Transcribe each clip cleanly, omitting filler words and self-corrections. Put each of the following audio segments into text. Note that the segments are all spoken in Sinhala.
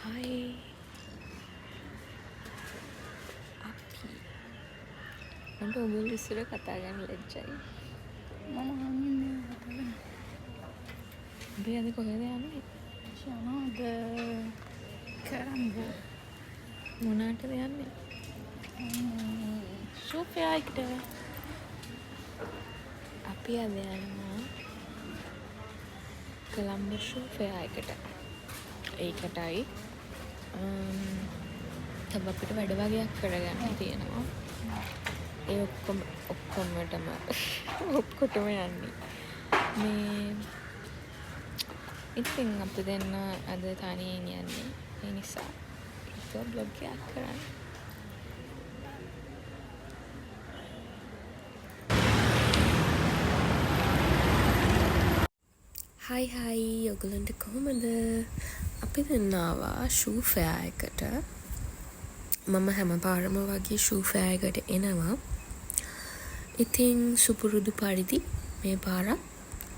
Hai, අපි මට ඔබ ඉස්සර කතා ගන්න ලැජ්ජයි. මම හංගින්නේ කතාගෙන. අපි අද කොහෙද යන්නේ? යනවාද කරම්බෝ. මොනාටද යන්නේ? සෝෆයා එකට. අපි අද යනවා කොළඹ ෂෝෆයා එකට. ඒකටයි තව අපිට වැඩ වගේක් කරගන්න තියෙනවා. ඒ ඔක්කොමටම ඔක්කොටම යන්නේ. මේ ඉතින් අපි දෙන්න අද තනියෙන් යන්නේ. ඒ නිසා ඒක බ්ලොග් එකක් කරන්න. හයි ඔයගලන්ට කොහොමද? අපි දෙන්න ආවා ෂූ ෆෙයා එකට. මම හැම පාරම වගේ ෂූ ෆෙයා එකට එනවා. ඉතින් සුපුරුදු පරිදි මේ පාරක්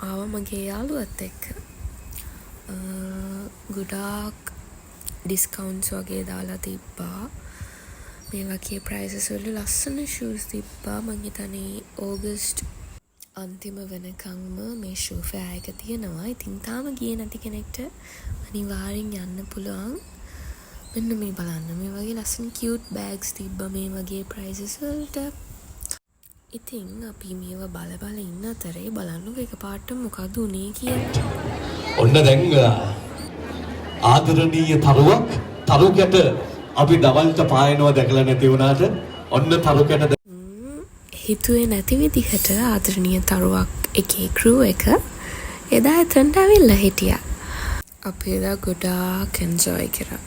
ආවා මගේ යාළුවත් එක්ක. ගොඩාක් ඩිස්කවුන්ට්ස් වගේ දාලා තිබ්බා. මේ වගේ ප්‍රයිසස් වල ලස්සන ෂූස් තිබ්බා. මං හිතන්නේ ඕගස්ට් අන්තිම වෙනකම්ම මේ ෂූ ෆෙයා එක තියෙනවා. ඉතින් තාම ගියේ නැති කෙනෙක්ට අනිවාර්යෙන් යන්න පුළුවන්. මෙන්න මේ බලන්න, මේ වගේ ලස්සන කියුට් බෑග්ස් තිබ්බා මේ වගේ ප්‍රයිසස් වලට. ඉතින් අපි මේවා බල ඉන්න අතරේ බලන්නකො එකපාරට මොකද උනේ කියලා. ඔන්න දැන් ආදරණීය තරුකැට අපි දවල්ට පායනවා දැකලා නැති වුණාට ඔන්න තරුකැට හිතුවේ නැති විදිහට ආදරණීය තරුවක් එකේ ක්‍රූ එක එදා එතනට ඇවිල්ලා හිටියා. අපි එදා ගොඩාක් එන්ජොයි කරා.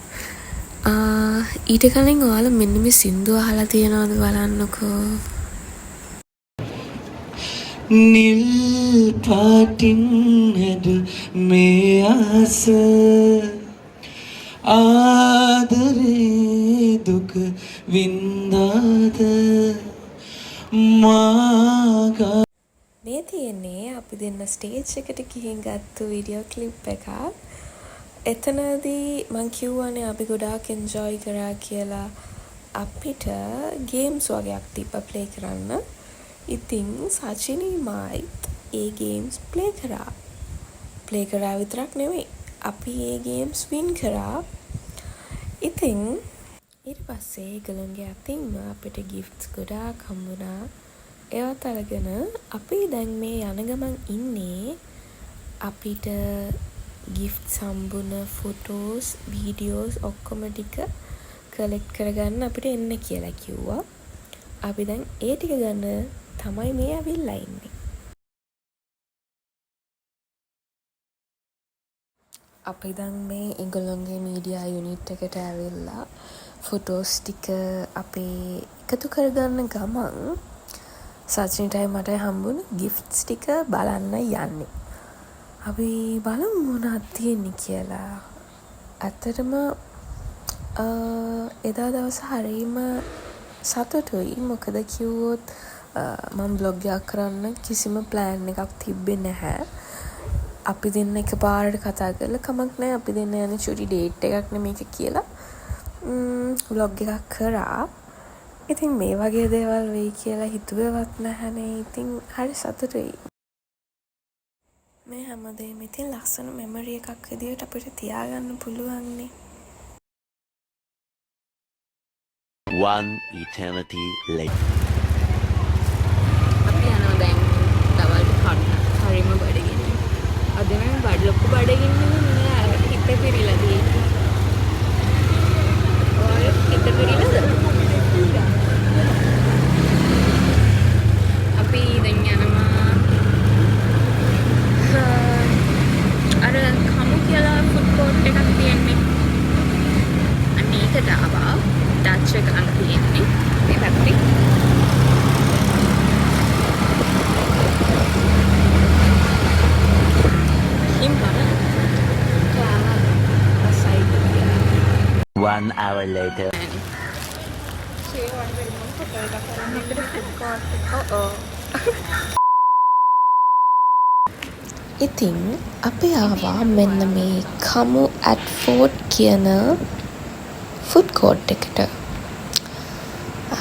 ඊට කලින් ඔයාලා මෙන්න මේ සින්දුව අහලා තියෙනවද බලන්නකෝ. නිල් පාටින් හැඩ මේ ආස ආදරේ දුක වින්දාද මාගා. මේ තියෙන්නේ අපි දෙන්න ස්ටේජ් එකට ගිහින් ගත්තු වීඩියෝ ක්ලිප් එකක්. එතනදී මං කිව්වනේ අපි ගොඩාක් එන්ජොයි කරා කියලා. අපිට ගේම්ස් වගේක් තිබ්බා ප්ලේ කරන්න. ඉතින් සචිනී මායිත් ඒ ගේම්ස් ප්ලේ කරා විතරක් නෙවෙයි, අපි ඒ ගේම්ස් වින් කරා. ඉතින් ඊට පස්සේ ඒගොල්ලන්ගේ අතින්ම අපිට ගිෆ්ට්ස් ගොඩාක් හම්බුණා. ඒවත් අරගෙන අපි දැන් මේ යන ගමන් ඉන්නේ අපිට ගිෆ්ට්ස් හම්බුන ෆොටෝස් වීඩියෝස් ඔක්කොම ටික කලෙක්ට් කරගන්න අපිට එන්න කියලා කිව්වා. අපි දැන් ඒ ටික ගන්න තමයි මේ ඇවිල්ලා ඉන්නේ. අපි දැන් මේ ඒගොල්ලන්ගේ මීඩියා යුනිට් එකට ඇවිල්ලා ෆොටෝස් ටික අපේ එකතු කරගන්න ගමන් සචිනිටයි මටයි හම්බුණු ගිෆ්ට්ස් ටික බලන්න යන්නේ. අපි බලමු මොනවද තියෙන්නේ කියලා. ඇත්තටම එදා දවස හරියම සතුටුයි. මොකද කිව්වොත් මම බ්ලොග් එකක් කරන්න කිසිම ප්ලෑන් එකක් තිබ්බේ නැහැ. අපි දෙන්න එකපාරට කතා කරලා කමක් නැහැ, අපි දෙන්න යන චුටි ඩේට් එකක් නේ මේක කියලා බ්ලොග් එකක් කරා. ඉතින් මේ වගේ දේවල් වෙයි කියලා හිතුවේවත් නැහැනේ. ඉතින් හරි සතුටුයි. මේ හැමදේම ඉතින් ලස්සන මෙමරි එකක් විදියට අපිට තියාගන්න පුළුවන් නේ. One eternity later. අපි යනවා දැන් දවල්ට කන්න. හරිම බඩගින්න. අද නම් බඩ ලොකු බඩගින්න නෑ. හිත පිරීලා තියෙන්නේ. ඔයාලා හිත පිරීලාද? අපි දැන් යනවා අර කමු කියලා ෆුඩ් කෝට් එකක් තියෙන්නේ. අන්න ඒකට ආවා. ඩච් එක ළඟ තියෙන්නේ මේ පැත්තේ. One hour later. ඉතින් අපි ආවා මෙන්න මේ කමු ඇට් ෆෝර්ට් කියන ෆුඩ් කෝට් එකට.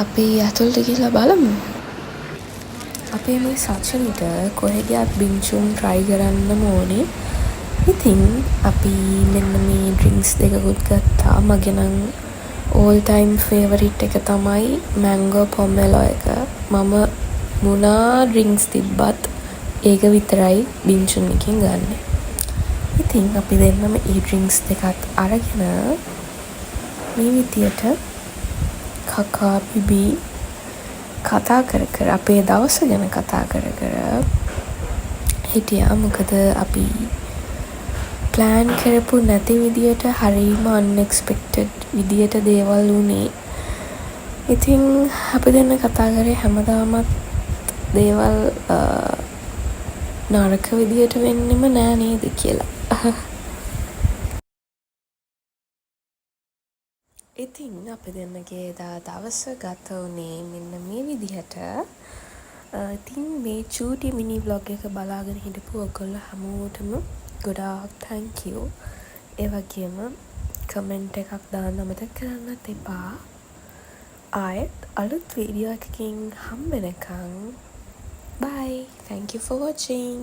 අපි ඇතුළට ගිහලා බලමු. අපේ මේ සචිනිට කොහෙ ගියත් බින්චුන් try කරන්නම ඕනේ. ඉතින් අපි මෙන්න මේ ඩ්‍රින්ක්ස් දෙකකුත් ගත්තා. මගේ නම් all time favorite එක තමයි mango pomelo එක. මම මොනා ඩ්‍රින්ක්ස් තිබ්බත් ඒක විතරයි බින්චුන් එකෙන් ගන්න. ඉතින් අපි දෙන්නම ඒ ඩ්‍රින්ක්ස් දෙකත් අරගෙන මේ විදියට කකා බිබි කතා කර කර අපේ දවස ගැන කතා කර කර හිටියා. මොකද අපි ප්ලෑන් කරපු නැති විදියට හරිම unexpected විදියට දේවල් වුණේ. ඉතින් අපි දෙන්න කතා කරේ හැමදාමත් දේවල් නරක විදියට වෙන්නෙම නෑ නේද කියලා. ඉතින් අපි දෙන්නගේ එදා දවස ගත වුණේ මෙන්න මේ විදිහට. ඉතින් මේ චූටි මිනි vlog එක බලාගෙන හිටපු ඔයගොල්ලෝ හැමෝටම ගොඩාක් thank you. ඒ වගේම කමෙන්ට් එකක් දාන්න අමතක කරන්නත් එපා. ආයෙත් අලුත් වීඩියෝ එකකින් හම්බ වෙනකන් bye. Thank you for watching.